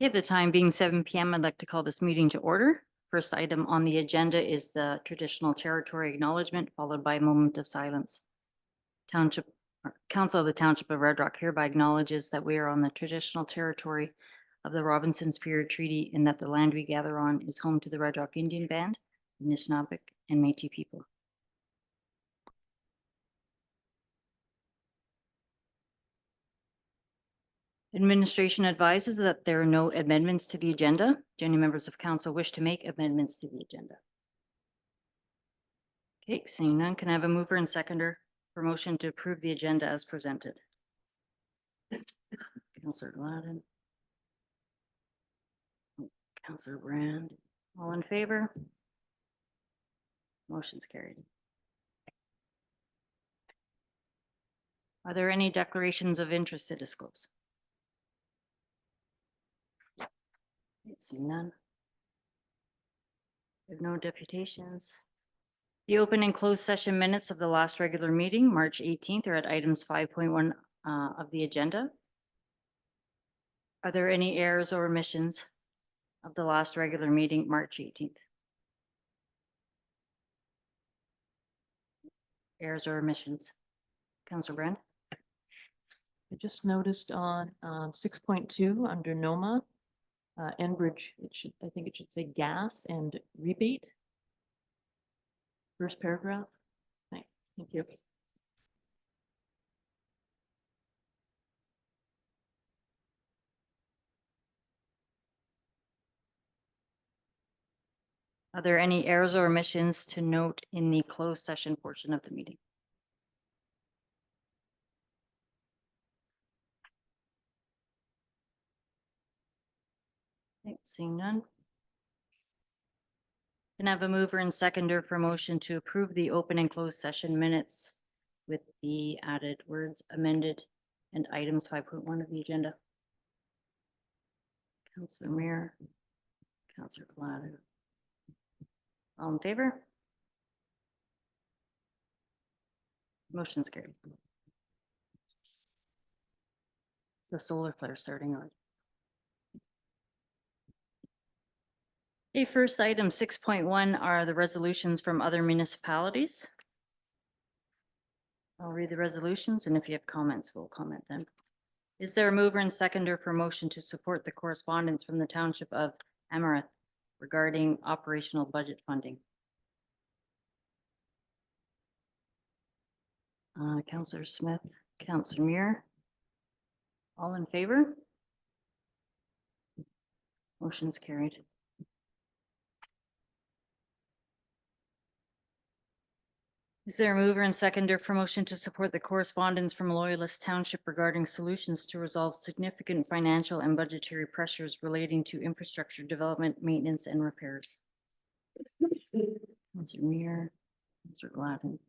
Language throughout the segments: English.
Okay, the time being 7 p.m., I'd like to call this meeting to order. First item on the agenda is the traditional territory acknowledgement, followed by a moment of silence. Council of the Township of Red Rock hereby acknowledges that we are on the traditional territory of the Robinson Spirit Treaty and that the land we gather on is home to the Red Rock Indian Band, Anishinaabe, and Métis people. Administration advises that there are no amendments to the agenda. Do any members of council wish to make amendments to the agenda? Okay, seeing none, can I have a mover and seconder for motion to approve the agenda as presented? Councillor Gladden. Councillor Brand, all in favor? Motion's carried. Are there any declarations of interest to disclose? Seeing none. We have no deputations. The open and closed session minutes of the last regular meeting, March 18th, are at items 5.1 of the agenda. Are there any errors or omissions of the last regular meeting, March 18th? Errors or omissions? Councillor Brand? I just noticed on 6.2 under NOMA, Enbridge, I think it should say gas and rebate. First paragraph. Thank you. Are there any errors or omissions to note in the closed session portion of the meeting? Okay, seeing none. Can I have a mover and seconder for motion to approve the open and closed session minutes with the added words amended and items 5.1 of the agenda? Councillor Mayor, Councillor Gladden. All in favor? Motion's carried. It's the solar flare starting on. Okay, first item 6.1 are the resolutions from other municipalities. I'll read the resolutions, and if you have comments, we'll comment then. Is there a mover and seconder for motion to support the correspondence from the Township of Amherst regarding operational budget funding? Councillor Smith, Councillor Muir. All in favor? Motion's carried. Is there a mover and seconder for motion to support the correspondence from Loyalist Township regarding solutions to resolve significant financial and budgetary pressures relating to infrastructure development, maintenance, and repairs? Councillor Muir, Councillor Gladden.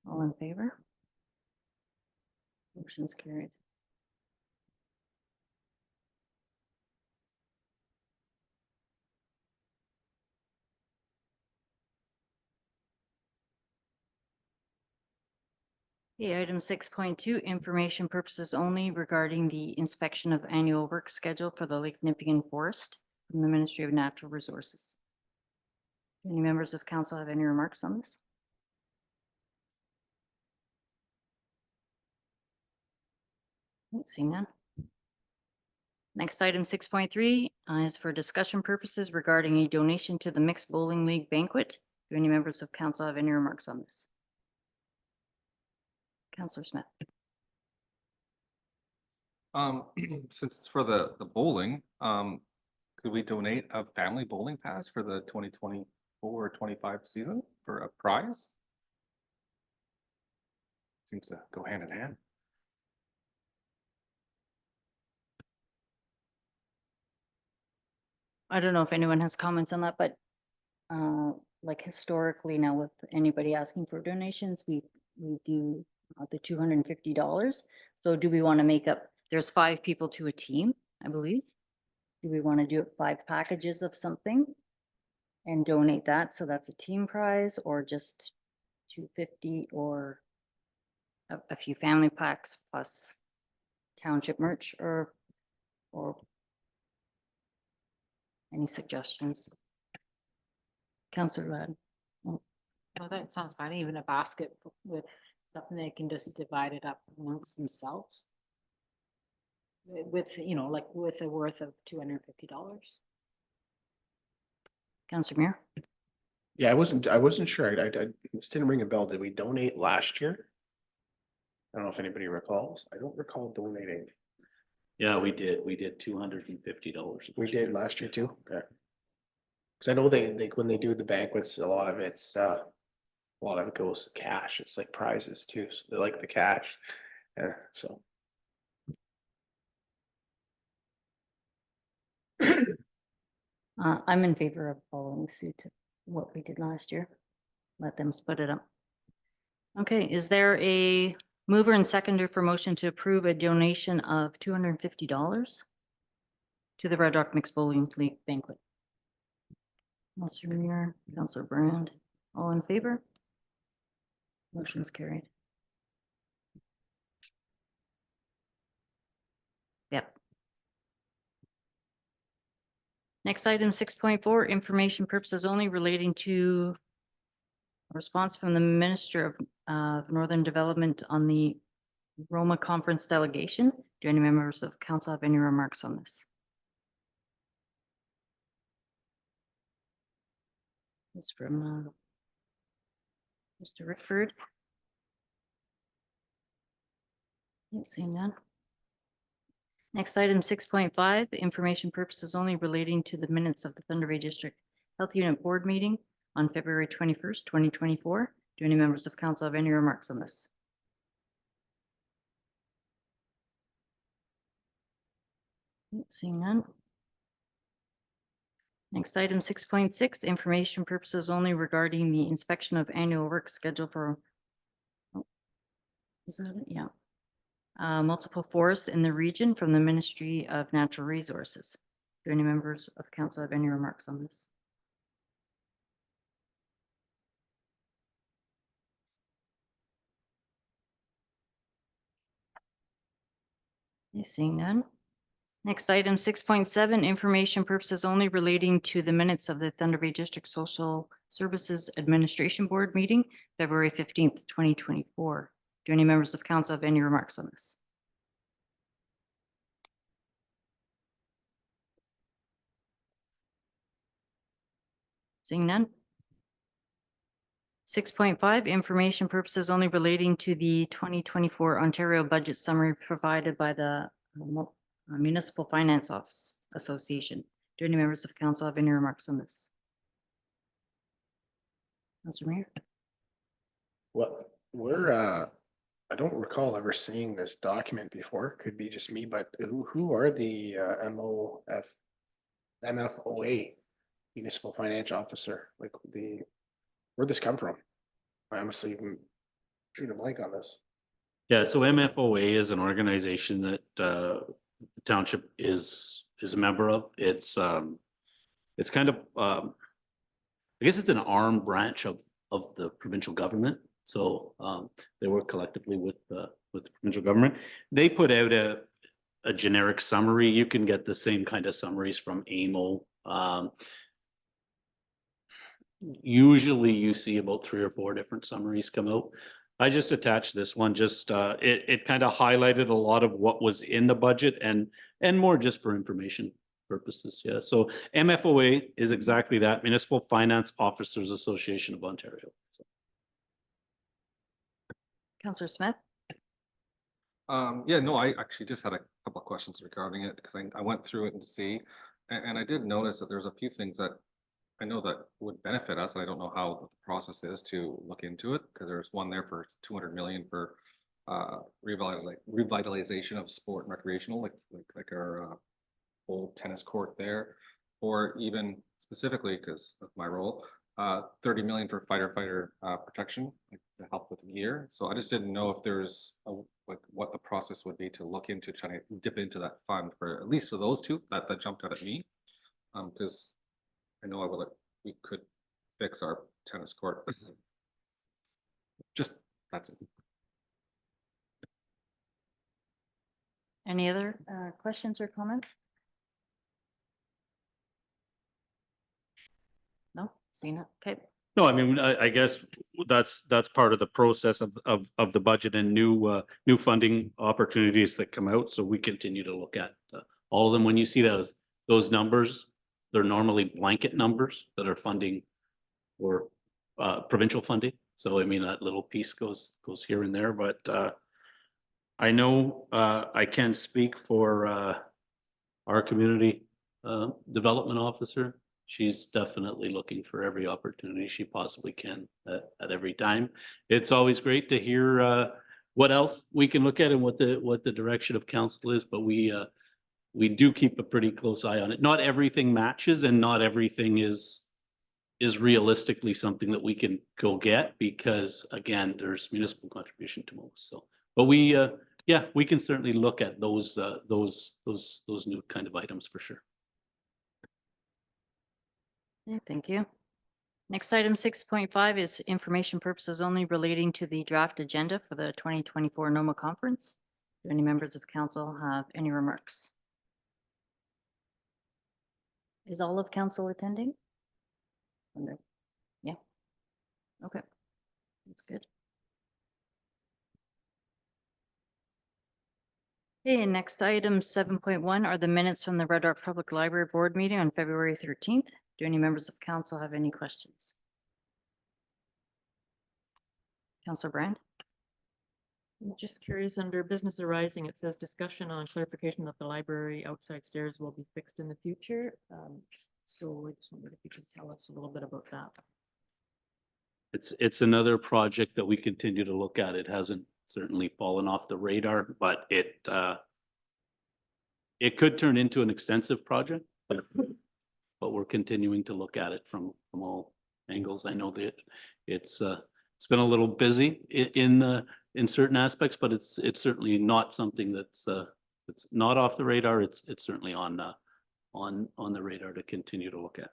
All in favor? Motion's carried. Okay, item 6.2, information purposes only regarding the inspection of annual work schedule for the Lake Nipigon Forest from the Ministry of Natural Resources. Any members of council have any remarks on this? Seeing none. Next item 6.3 is for discussion purposes regarding a donation to the Mixed Bowling League banquet. Do any members of council have any remarks on this? Councillor Smith. Since it's for the bowling, could we donate a family bowling pass for the 2024-25 season for a prize? Seems to go hand in hand. I don't know if anyone has comments on that, but like historically now with anybody asking for donations, we do the $250. So do we want to make up, there's 5 people to a team, I believe. Do we want to do 5 packages of something and donate that? So that's a team prize, or just 250, or a few family packs plus township merch, or Any suggestions? Counselor Ladd? Oh, that sounds fine. Even a basket with something they can just divide it up amongst themselves. With, you know, like with a worth of $250. Counselor Muir? Yeah, I wasn't sure. This didn't ring a bell. Did we donate last year? I don't know if anybody recalls. I don't recall donating. Yeah, we did. We did $250. We did last year too. Okay. Cause I know they, when they do the banquets, a lot of it goes to cash. It's like prizes too. So they like the cash. Yeah, so. I'm in favor of following suit to what we did last year. Let them split it up. Okay, is there a mover and seconder for motion to approve a donation of $250 to the Red Rock Mixed Bowling League banquet? Counselor Muir, Counselor Brand, all in favor? Motion's carried. Yep. Next item, 6.4, information purposes only relating to a response from the Minister of Northern Development on the Roma Conference delegation. Do any members of council have any remarks on this? This from Mr. Rickford. Seeing none. Next item, 6.5, information purposes only relating to the minutes of the Thunder Bay District Health Unit Board meeting on February 21st, 2024. Do any members of council have any remarks on this? Seeing none. Next item, 6.6, information purposes only regarding the inspection of annual work schedule for, oh, is that it? Yeah. Multiple forests in the region from the Ministry of Natural Resources. Do any members of council have any remarks on this? Seeing none. Next item, 6.7, information purposes only relating to the minutes of the Thunder Bay District Social Services Administration Board meeting, February 15th, 2024. Do any members of council have any remarks on this? Seeing none. 6.5, information purposes only relating to the 2024 Ontario budget summary provided by the Municipal Finance Office Association. Do any members of council have any remarks on this? Councilor Mayor? What I don't recall ever seeing this document before. Could be just me, but who are the MFOA Municipal Financial Officer? Like where'd this come from? I honestly even drew a blank on this. Yeah, so MFOA is an organization that the township is a member of. It's kind of I guess it's an arm branch of the provincial government. So they work collectively with the provincial government. They put out a generic summary. You can get the same kind of summaries from AMO. Usually you see about 3 or 4 different summaries come out. I just attached this one, just it kind of highlighted a lot of what was in the budget and more just for information purposes. Yeah, so MFOA is exactly that, Municipal Finance Officers Association of Ontario. So. Councillor Smith? Yeah, no, I actually just had a couple of questions regarding it because I went through it and see, and I did notice that there's a few things that I know that would benefit us. I don't know how the process is to look into it because there's one there for 200 million for revitalization of sport and recreational, like our old tennis court there, or even specifically because of my role, 30 million for fighter protection, like to help with gear. So I just didn't know if there's like what the process would be to look into trying to dip into that fund for at least for those two that jumped out at me, because I know we could fix our tennis court. Just that's it. Any other questions or comments? seen it. Okay. No, I mean, I guess that's part of the process of the budget and new funding opportunities that come out. So we continue to look at all of them. When you see those numbers, they're normally blanket numbers that are funding or provincial funding. So I mean, that little piece goes here and there, but I know I can speak for our community development officer. She's definitely looking for every opportunity she possibly can at every time. It's always great to hear what else we can look at and what the direction of council is, but we do keep a pretty close eye on it. Not everything matches and not everything is realistically something that we can go get because again, there's municipal contribution to most. So, but we can certainly look at those new kind of items for sure. Okay, thank you. Next item 6.5 is information purposes only relating to the draft agenda for the 2024 NOMA conference. Do any members of council have any remarks? Is all of council attending? Yeah. Okay. That's good. Okay, next item 7.1 are the minutes from the Red Rock Public Library Board meeting on February 13th. Do any members of council have any questions? Councillor Brand? I'm just curious, under business arising, it says discussion on clarification that the library outside stairs will be fixed in the future. So I just wondered if you could tell us a little bit about that. It's another project that we continue to look at. It hasn't certainly fallen off the radar, but it could turn into an extensive project, but we're continuing to look at it from all angles. I know that it's been a little busy in certain aspects, but it's certainly not something that's not off the radar. It's certainly on the radar to continue to look at.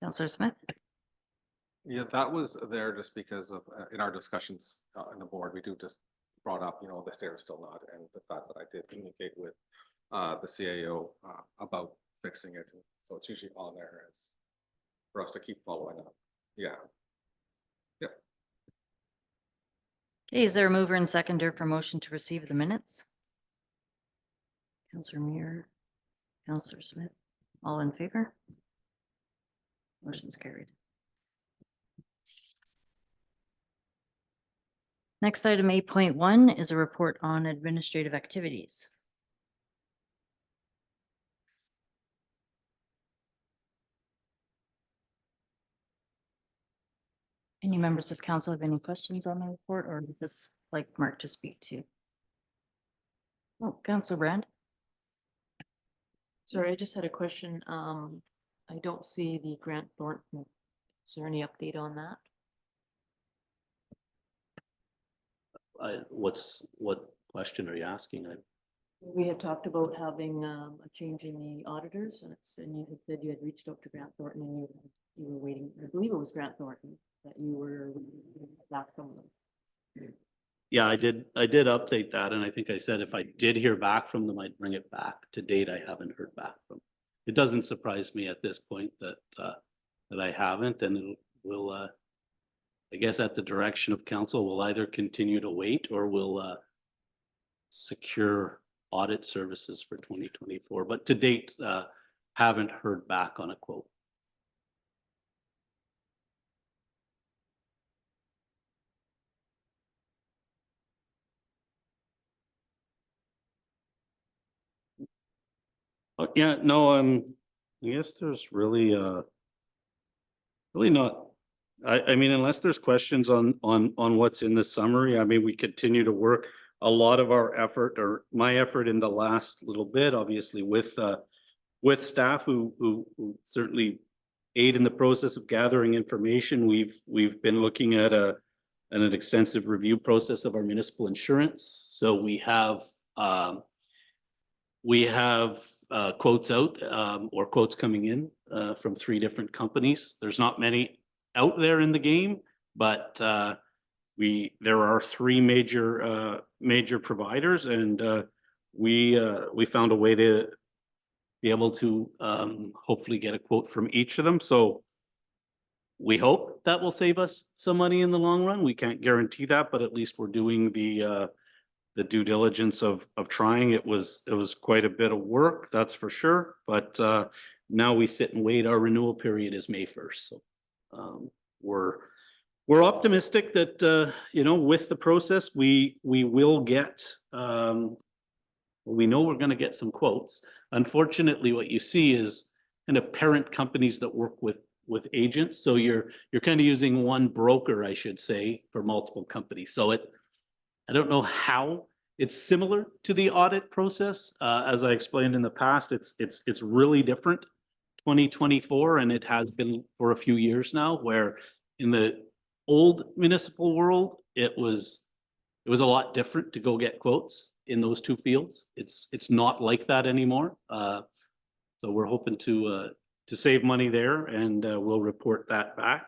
Councillor Smith? Yeah, that was there just because of, in our discussions in the board, we do just brought up, the stair is still not, and the fact that I did communicate with the CAO about fixing it. So it's usually on there as for us to keep following up. Yeah. Yep. Okay, is there a mover and seconder for motion to receive the minutes? Councillor Muir, Councillor Smith, all in favor? Motion's carried. Next item 8.1 is a report on administrative activities. Any members of council have any questions on the report or would this like Mark to speak to? Oh, Councillor Brand? Sorry, I just had a question. I don't see the Grant Thornton. Is there any update on that? What question are you asking? We had talked about having a change in the auditors and you had said you had reached out to Grant Thornton and you were waiting, I believe it was Grant Thornton that you were back from them. Yeah, I did update that, and I think I said if I did hear back from them, I'd bring it back. To date, I haven't heard back from. It doesn't surprise me at this point that I haven't, and it will. I guess at the direction of council, we'll either continue to wait or we'll secure audit services for 2024. But to date, haven't heard back on a quote. Yeah, no, I guess there's really not. I mean, unless there's questions on what's in the summary, I mean, we continue to work a lot of our effort or my effort in the last little bit, obviously with staff who certainly aid in the process of gathering information. We've been looking at an extensive review process of our municipal insurance. So we have quotes out or quotes coming in from 3 different companies. There's not many out there in the game, but there are 3 major providers, and we found a way to be able to hopefully get a quote from each of them. So we hope that will save us some money in the long run. We can't guarantee that, but at least we're doing the due diligence of trying. It was quite a bit of work, that's for sure. But now we sit and wait. Our renewal period is May 1st. So we're optimistic that you know, with the process, we will get we know we're going to get some quotes. Unfortunately, what you see is kind of parent companies that work with agents. So you're kind of using one broker, I should say, for multiple companies. So I don't know how it's similar to the audit process. As I explained in the past, it's really different. 2024, and it has been for a few years now, where in the old municipal world, it was a lot different to go get quotes in those two fields. It's not like that anymore. So we're hoping to save money there, and we'll report that back.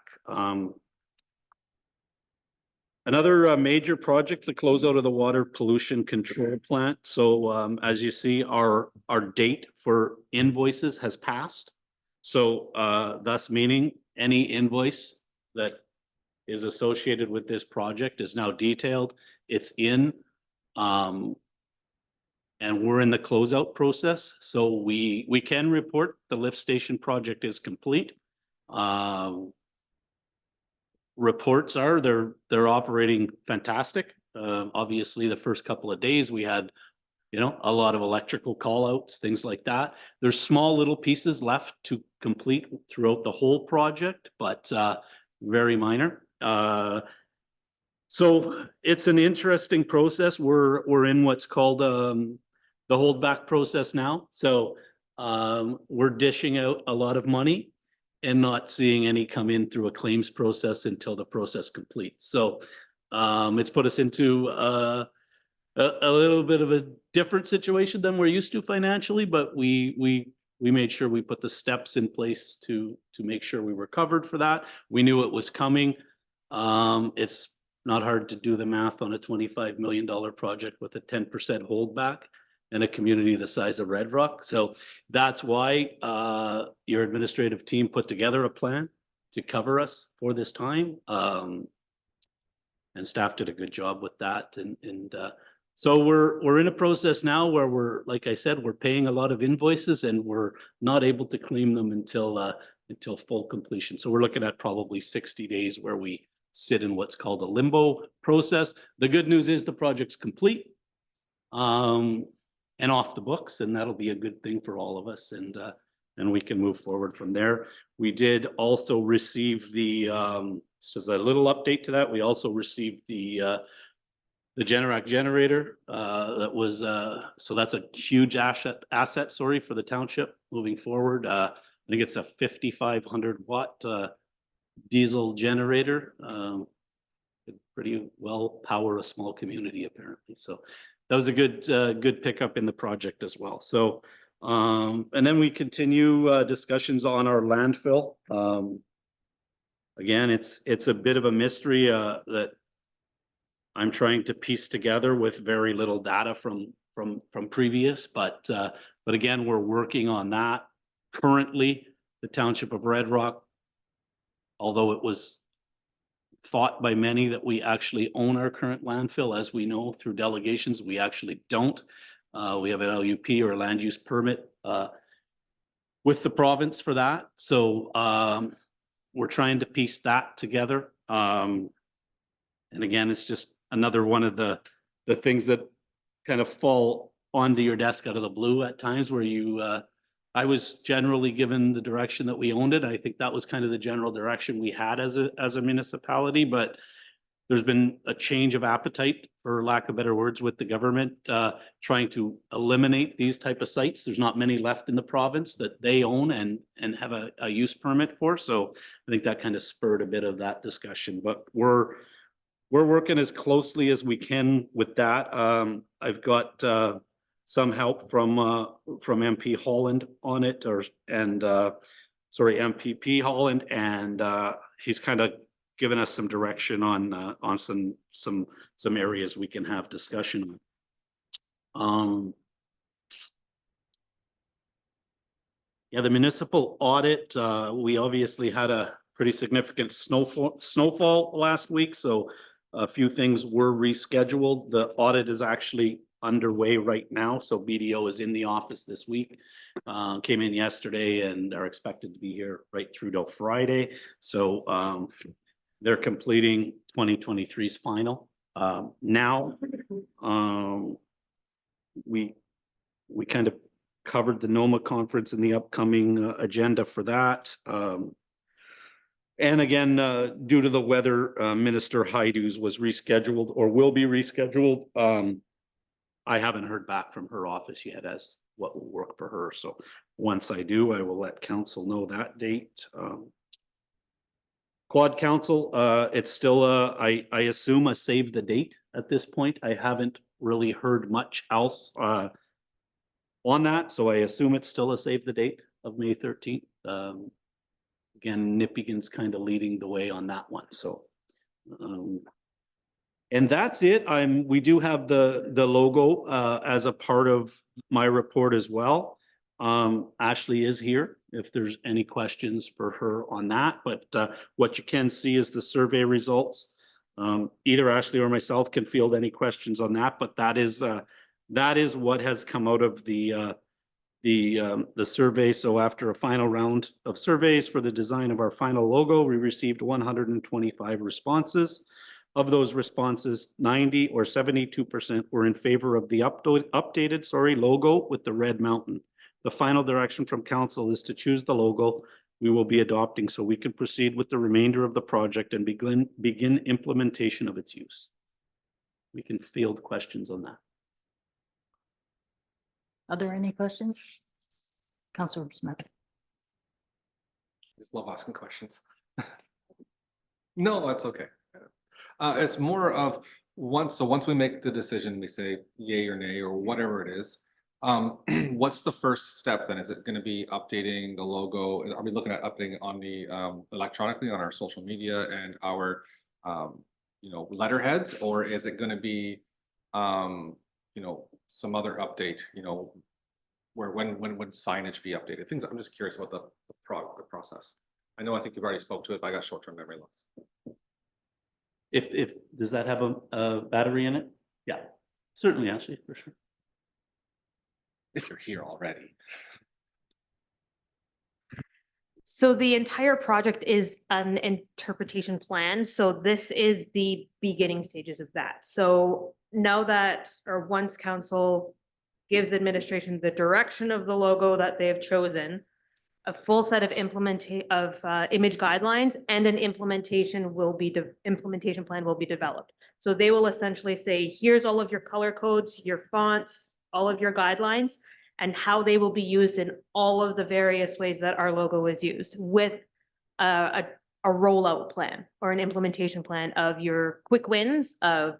Another major project, the closeout of the water pollution control plant. So as you see, our date for invoices has passed. So thus meaning any invoice that is associated with this project is now detailed. It's in, and we're in the closeout process. So we can report the lift station project is complete. Reports are they're operating fantastic. Obviously, the first couple of days we had, you know, a lot of electrical callouts, things like that. There's small little pieces left to complete throughout the whole project, but very minor. So it's an interesting process. We're in what's called the holdback process now. So we're dishing out a lot of money and not seeing any come in through a claims process until the process completes. So it's put us into a little bit of a different situation than we're used to financially, but we made sure we put the steps in place to make sure we were covered for that. We knew it was coming. It's not hard to do the math on a $25 million project with a 10% holdback and a community the size of Red Rock. So that's why your administrative team put together a plan to cover us for this time. And staff did a good job with that. And so we're in a process now where we're, like I said, we're paying a lot of invoices and we're not able to claim them until full completion. So we're looking at probably 60 days where we sit in what's called a limbo process. The good news is the project's complete and off the books, and that'll be a good thing for all of us. And we can move forward from there. We did also receive the, just as a little update to that, we also received the Generac generator. That was, so that's a huge asset, sorry, for the township moving forward. I think it's a 5,500 watt diesel generator. Could pretty well power a small community apparently. So that was a good pickup in the project as well. So and then we continue discussions on our landfill. Again, it's a bit of a mystery that I'm trying to piece together with very little data from previous, but again, we're working on that. Currently, the Township of Red Rock, although it was thought by many that we actually own our current landfill, as we know through delegations, we actually don't. We have an LUP or a land use permit with the province for that. So we're trying to piece that together. And again, it's just another one of the things that kind of fall onto your desk out of the blue at times where you, I was generally given the direction that we owned it. I think that was kind of the general direction we had as a municipality, but there's been a change of appetite, for lack of better words, with the government trying to eliminate these type of sites. There's not many left in the province that they own and have a use permit for. So I think that kind of spurred a bit of that discussion, but we're working as closely as we can with that. I've got some help from MP Holland on it, MPP Holland, and he's kind of given us some direction on some areas we can have discussion on. Yeah, the municipal audit, we obviously had a pretty significant snowfall last week, so a few things were rescheduled. The audit is actually underway right now, so BDO is in the office this week. Came in yesterday and are expected to be here right through till Friday. So they're completing 2023's final. Now, we kind of covered the NOMA conference and the upcoming agenda for that. And again, due to the weather, Minister Haidu's was rescheduled or will be rescheduled. I haven't heard back from her office yet as what will work for her. So once I do, I will let council know that date. Quad Council, it's still, I assume a save the date at this point. I haven't really heard much else on that, so I assume it's still a save the date of May 13th. Again, Nipigon's kind of leading the way on that one, so. And that's it. We do have the logo as a part of my report as well. Ashley is here if there's any questions for her on that, but what you can see is the survey results. Either Ashley or myself can field any questions on that, but that is what has come out of the survey. So after a final round of surveys for the design of our final logo, we received 125 responses. Of those responses, 90 or 72% were in favor of the updated logo with the red mountain. The final direction from council is to choose the logo we will be adopting so we can proceed with the remainder of the project and begin implementation of its use. We can field questions on that. Are there any questions? Councilor Smith. Just love asking questions. No, that's okay. It's more of once we make the decision, we say yay or nay or whatever it is. What's the first step then? Is it going to be updating the logo? Are we looking at updating on the electronically on our social media and our letterheads, or is it going to be some other update? Where when would signage be updated? Things. I'm just curious about the process. I know I think you've already spoke to it, but I got short-term memory loss. If does that have a battery in it? Yeah, certainly, Ashley, for sure. If you're here already. So the entire project is an interpretation plan. So this is the beginning stages of that. So now that, or once council gives administration the direction of the logo that they have chosen, a full set of image guidelines and an implementation plan will be developed. So they will essentially say, here's all of your color codes, your fonts, all of your guidelines, and how they will be used in all of the various ways that our logo is used, with a rollout plan or an implementation plan of your quick wins of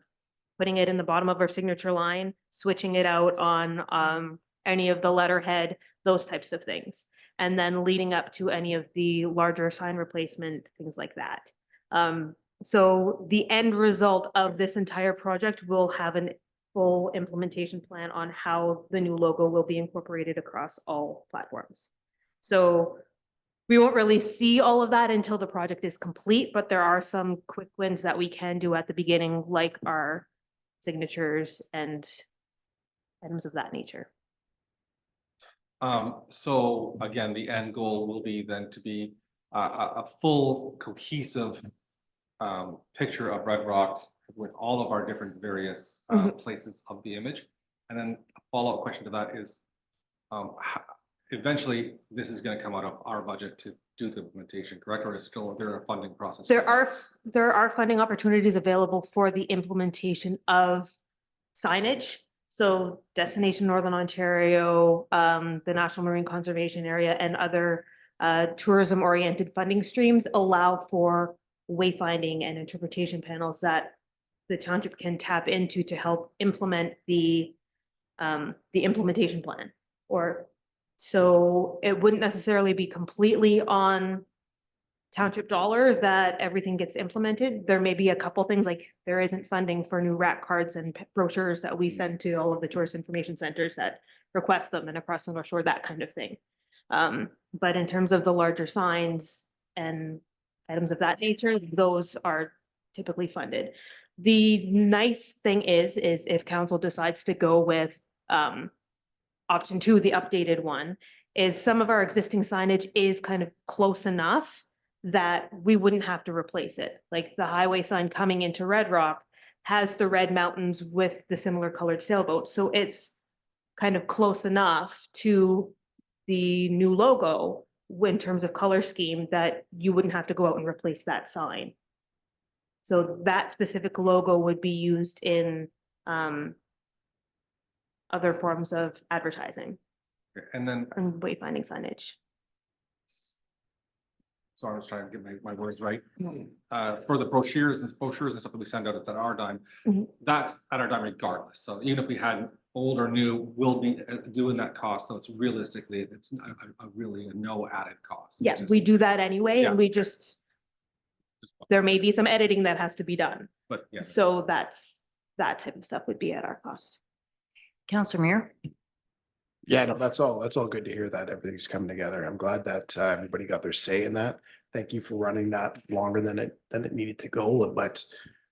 putting it in the bottom of our signature line, switching it out on any of the letterhead, those types of things. And then leading up to any of the larger sign replacement, things like that. So the end result of this entire project will have a full implementation plan on how the new logo will be incorporated across all platforms. So we won't really see all of that until the project is complete, but there are some quick wins that we can do at the beginning, like our signatures and items of that nature. So again, the end goal will be then to be a full cohesive picture of Red Rock with all of our different various places of the image. And then a follow-up question to that is, eventually this is going to come out of our budget to do the implementation, correct? Or is still there a funding process? There are funding opportunities available for the implementation of signage. So Destination Northern Ontario, the National Marine Conservation Area, and other tourism-oriented funding streams allow for wayfinding and interpretation panels that the township can tap into to help implement the implementation plan. So it wouldn't necessarily be completely on township dollar that everything gets implemented. There may be a couple things, like there isn't funding for new rack cards and brochures that we send to all of the tourist information centers that request them and across the North Shore, that kind of thing. But in terms of the larger signs and items of that nature, those are typically funded. The nice thing is if council decides to go with option 2, the updated one, is some of our existing signage is kind of close enough that we wouldn't have to replace it. Like the highway sign coming into Red Rock has the red mountains with the similar colored sailboat. So it's kind of close enough to the new logo in terms of color scheme that you wouldn't have to go out and replace that sign. So that specific logo would be used in other forms of advertising And then, and wayfinding signage. sorry, I was trying to get my words right. For the brochures and stuff that we send out, it's at our dime. Mhm. That's at our dime regardless. So even if we had old or new, we'll be doing that cost. So it's realistically, it's really a no added cost. It's Yeah, just- we do that anyway, Yeah. and we just, there may be some editing that has to be done. But yeah, So that type of stuff would be at our cost. Counselor Muir? Yeah, no, that's all good to hear that everything's coming together. I'm glad that everybody got their say in that. Thank you for running that longer than it needed to go, but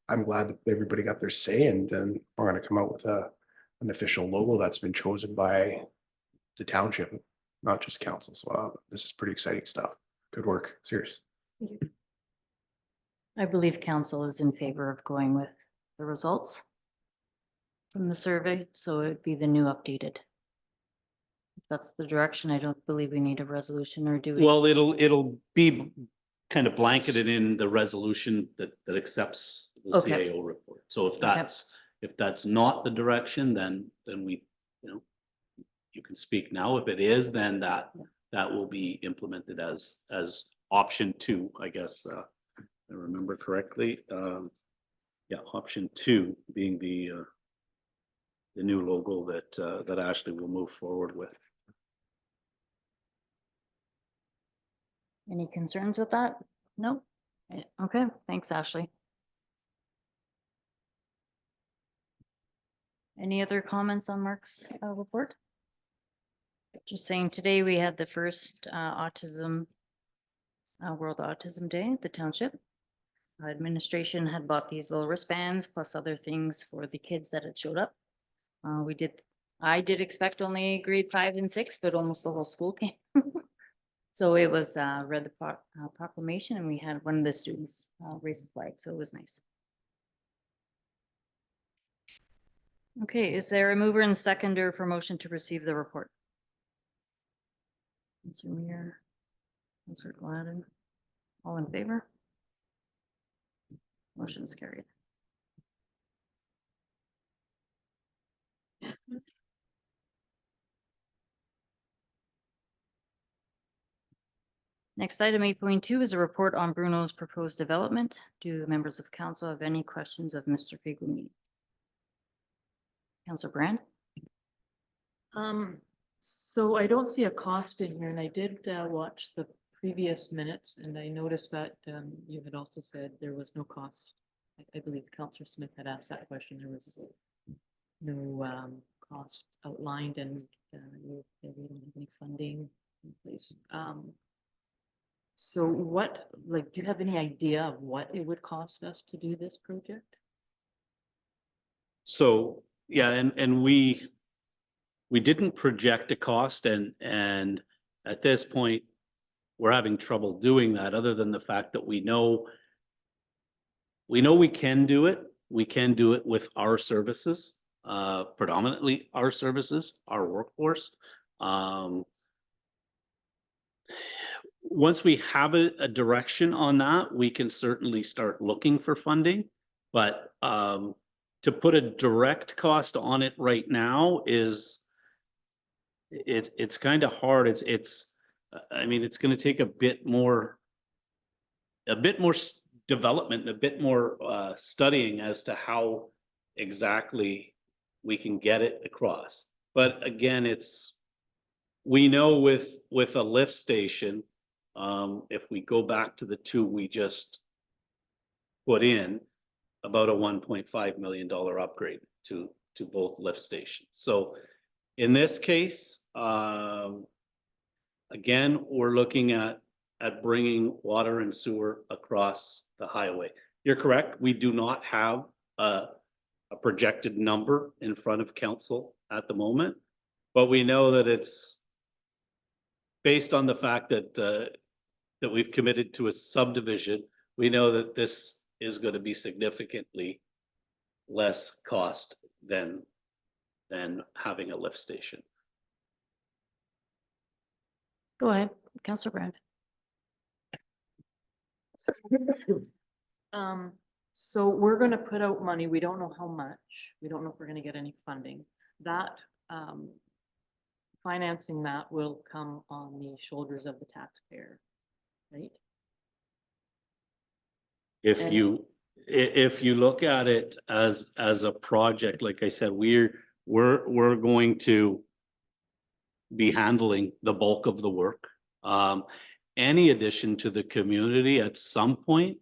I'm glad that everybody got their say, and then we're gonna come out with an official logo that's been chosen by the township, not just council. So this is pretty exciting stuff. Good work, serious. I believe council is in favor of going with the results from the survey, so it'd be the new updated. If that's the direction, I don't believe we need a resolution, or do we? Well, it'll be kind of blanketed in the resolution that accepts the Okay. CAO report. So if that's not the direction, then we, you know, you can speak now. If it is, then that will be implemented as option 2, I guess, I remember correctly. Yeah, option 2 being the new logo that Ashley will move forward with. Any concerns with that? No? Okay, thanks, Ashley. Any other comments on Mark's report? Just saying, today we had the first World Autism Day at the Township. Administration had bought these little wristbands plus other things for the kids that had showed up. I did expect only grade 5 and 6, but almost the whole school came. So it was read the proclamation, and we had one of the students raise the flag, so it was nice. Okay, is there a mover and seconder for motion to receive the report? Counselor Muir, Counselor Gladden, all in favor? Motion's carried. Next item 8.2 is a report on Bruno's proposed development. Do members of council have any questions of Mr. Figuni? Councilor Brand? So I don't see a cost in here, and I did watch the previous minutes, and I noticed that you had also said there was no cost. I believe Councillor Smith had asked that question. There was no cost outlined, and we don't have any funding in place. So what, like, do you have any idea of what it would cost us to do this project? So, yeah, and we didn't project a cost, and at this point, we're having trouble doing that, other than the fact that we know we can do it. We can do it with our services, predominantly our services, our workforce. Once we have a direction on that, we can certainly start looking for funding. But to put a direct cost on it right now is it's kind of hard. I mean, it's going to take a bit more development, and a bit more studying as to how exactly we can get it across. But again, we know with a lift station, if we go back to the 2 we just put in, about a $1.5 million upgrade to both lift stations. So in this case, again, we're looking at bringing water and sewer across the highway. You're correct. We do not have a projected number in front of council at the moment, but we know that it's based on the fact that that we've committed to a subdivision. We know that this is going to be significantly less cost than having a lift station. Go ahead, Councillor Brand. So we're gonna put out money. We don't know how much. We don't know if we're gonna get any funding. That, financing that will come on the shoulders of the taxpayer, right? If And- you, if you look at it as a project, like I said, we're going to be handling the bulk of the work. Any addition to the community at some point,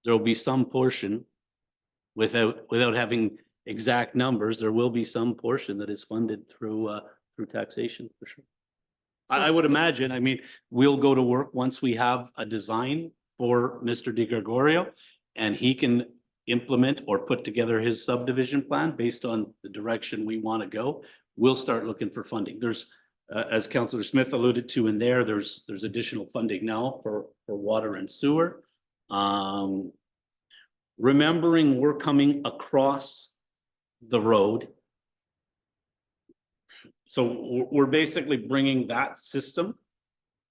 there'll be some portion without having exact numbers, there will be some portion that is funded through taxation for sure. I would imagine, I mean, we'll go to work once we have a design for Mr. Di Gregorio, and he can implement or put together his subdivision plan based on the direction we want to go. We'll start looking for funding. There's, as Councillor Smith alluded to in there, there's additional funding now for water and sewer. Remembering we're coming across the road. So we're basically bringing that system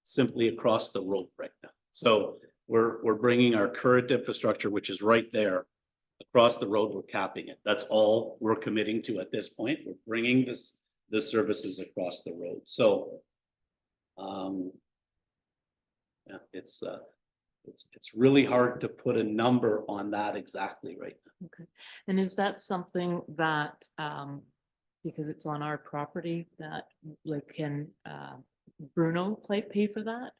simply across the road right now. So we're bringing our current infrastructure, which is right there, across the road. We're capping it. That's all we're committing to at this point. We're bringing the services across the road. So, yeah, it's really hard to put a number on that exactly right now. Okay, and is that something that, because it's on our property, that like can Bruno pay for that?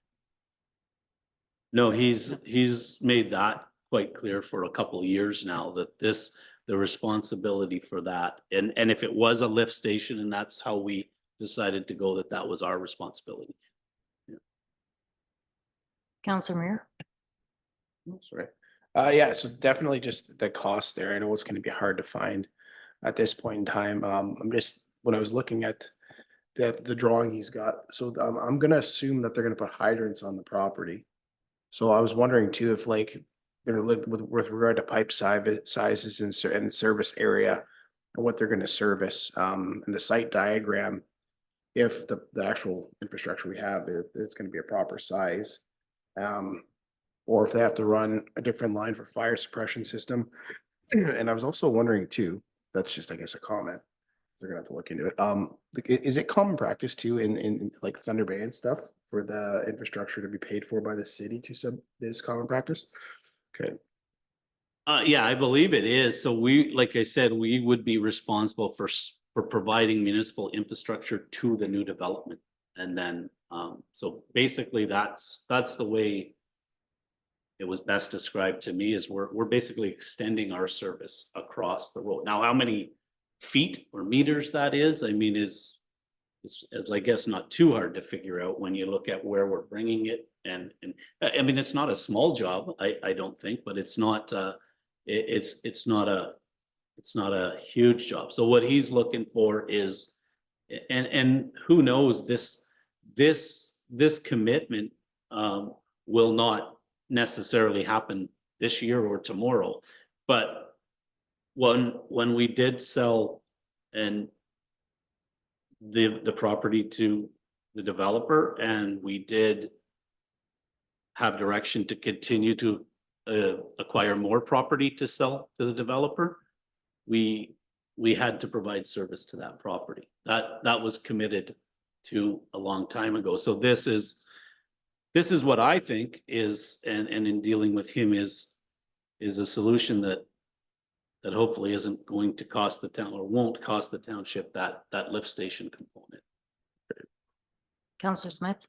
No, he's made that quite clear for a couple of years now that the responsibility for that, and if it was a lift station and that's how we decided to go, that was our responsibility. Councillor Muir. Sorry. Yeah, so definitely just the cost there. I know it's gonna be hard to find at this point in time. I'm just, when I was looking at the drawing he's got, so I'm gonna assume that they're gonna put hydrants on the property. So I was wondering too, if like, they're gonna live with regard to pipe sizes and service area and what they're gonna service, and the site diagram, if the actual infrastructure we have, it's gonna be a proper size. Or if they have to run a different line for fire suppression system. And I was also wondering too, that's just, I guess, a comment. They're gonna have to look into it. Like, is it common practice too in like Thunder Bay and stuff for the infrastructure to be paid for by the city to sub this common practice? Okay, Yeah, I believe it is. So we, like I said, we would be responsible for providing municipal infrastructure to the new development. And then, so basically that's the way it was best described to me, is we're basically extending our service across the road. Now, how many feet or meters that is, I mean, is I guess not too hard to figure out when you look at where we're bringing it. And I mean, it's not a small job, I don't think, but it's not, it's not a huge job. So what he's looking for is, and who knows, this commitment will not necessarily happen this year or tomorrow. But when we did sell and the property to the developer, and we did have direction to continue to acquire more property to sell to the developer, we had to provide service to that property. That was committed to a long time ago. So this is what I think is, and in dealing with him, is a solution that hopefully isn't going to cost the town, or won't cost the township, that lift station component. Councillor Smith.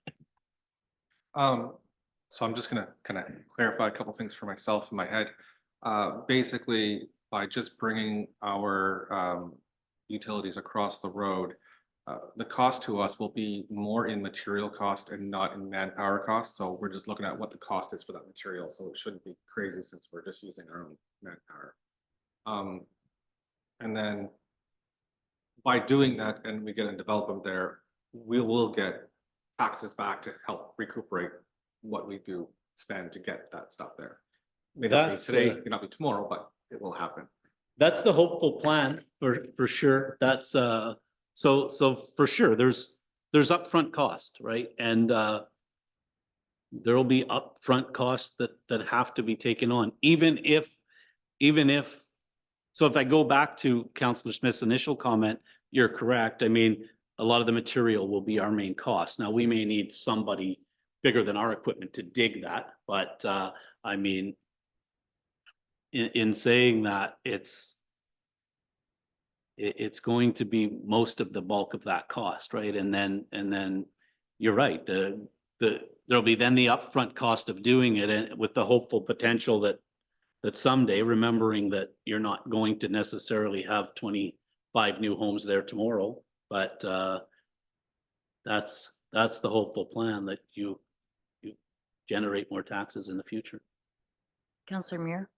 So I'm just gonna kind of clarify a couple things for myself in my head. Basically, by just bringing our utilities across the road, the cost to us will be more in material cost and not in manpower cost. So we're just looking at what the cost is for that material. So it shouldn't be crazy since we're just using our own manpower. And then by doing that and we get a development there, we will get taxes back to help recuperate what we do spend to get that stuff there. May not be That's, today, may not be tomorrow, but it will happen. That's the hopeful plan for sure. That's so for sure, there's upfront cost, right? And there'll be upfront costs that have to be taken on, even if, so if I go back to Councillor Smith's initial comment, you're correct. I mean, a lot of the material will be our main cost. Now, we may need somebody bigger than our equipment to dig that, but I mean, in saying that, it's going to be most of the bulk of that cost, right? And then you're right, there'll be then the upfront cost of doing it, and with the hopeful potential that someday, remembering that you're not going to necessarily have 25 new homes there tomorrow, but that's the hopeful plan, that you generate more taxes in the future. Councillor Muir?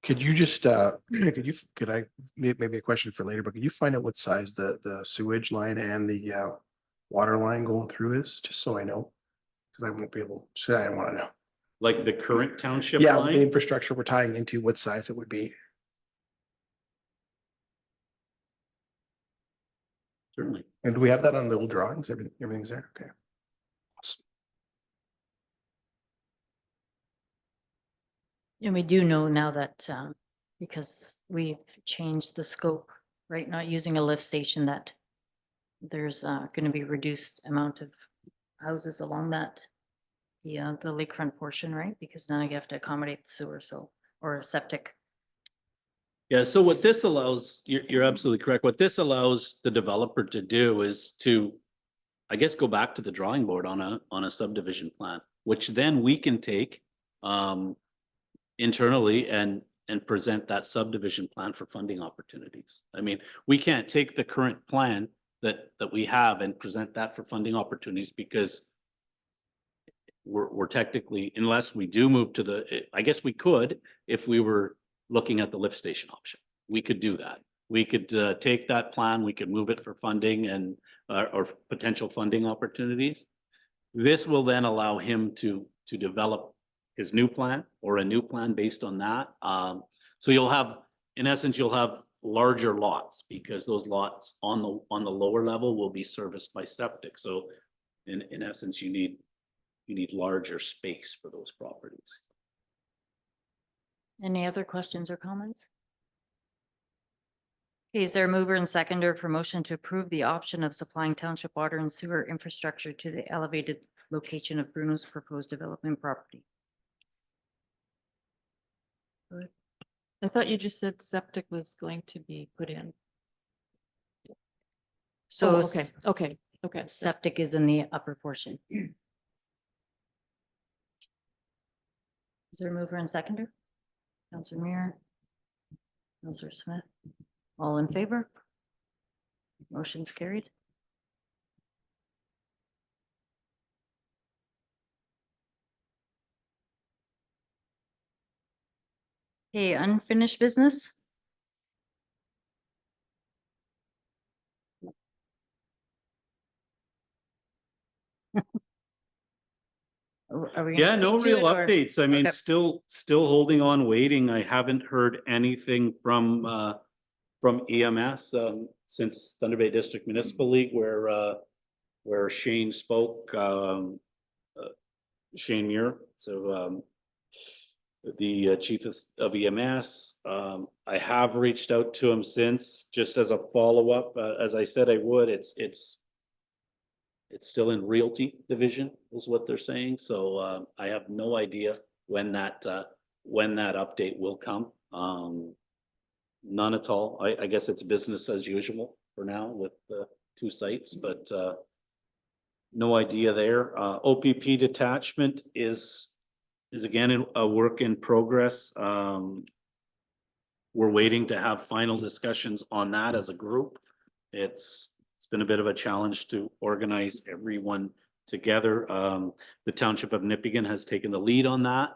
Could you just, could I, maybe a question for later, but could you find out what size the sewage line and the water line going through is, just so I know? Because I won't be able, so I want to know. Like the current township Yeah, the line? infrastructure we're tying into, what size it would be. Certainly. And do we have that on the old drawings? Everything's there? Okay. Awesome. And we do know now that, because we've changed the scope, right, not using a lift station, that there's going to be reduced amount of houses along that, the lakefront portion, right? Because now you have to accommodate the sewer, so, or septic. Yeah, so what this allows, you're absolutely correct. What this allows the developer to do is to, I guess, go back to the drawing board on a subdivision plan, which then we can take internally and present that subdivision plan for funding opportunities. I mean, we can't take the current plan that we have and present that for funding opportunities, because we're technically, unless we do move to the, I guess we could, if we were looking at the lift station option, we could do that. We could take that plan, we could move it for funding and or potential funding opportunities. This will then allow him to develop his new plan or a new plan based on that. So you'll have, in essence, you'll have larger lots, because those lots on the lower level will be serviced by septic. So in essence, you need larger space for those properties. Any other questions or comments? Okay, is there a mover and seconder for motion to approve the option of supplying township water and sewer infrastructure to the elevated location of Bruno's proposed development property? I thought you just said septic was going to be put in. So Oh, okay. septic is in the upper portion. Is there a mover and seconder? Councillor Muir? Councillor Smith? All in favor? Motion's carried. Okay, unfinished business? Are we gonna Yeah, no speak to real it, or- updates. I mean, Okay. still holding on, waiting. I haven't heard anything from EMS since Thunder Bay District Municipal League, where Shane spoke, Shane Muir. So the chief of EMS, I have reached out to him since, just as a follow-up. As I said I would, it's still in realty division is what they're saying. So I have no idea when that update will come. None at all. I guess it's business as usual for now with the two sites, but no idea there. OPP detachment is again a work in progress. We're waiting to have final discussions on that as a group. It's it's been a bit of a challenge to organize everyone together. The Township of Nipigon has taken the lead on that.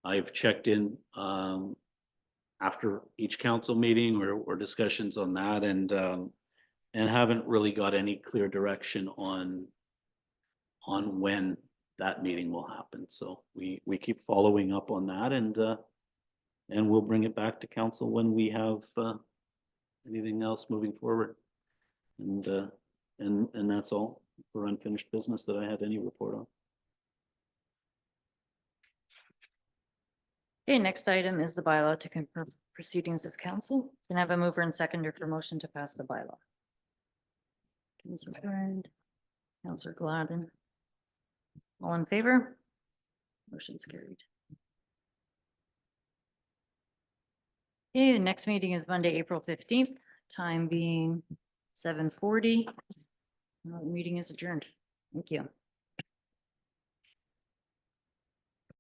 I've checked in, after each council meeting or discussions on that and haven't really got any clear direction on when that meeting will happen. So we keep following up on that and we'll bring it back to council when we have anything else moving forward. And that's all for unfinished business that I had any report on. Okay, next item is the bylaw to confirm proceedings of council. Can I have a mover and seconder for motion to pass the bylaw? Councillor Friend, Councillor Gladden. All in favor? Motion's carried. Okay, the next meeting is Monday, April 15th, time being 7:40. Meeting is adjourned. Thank you.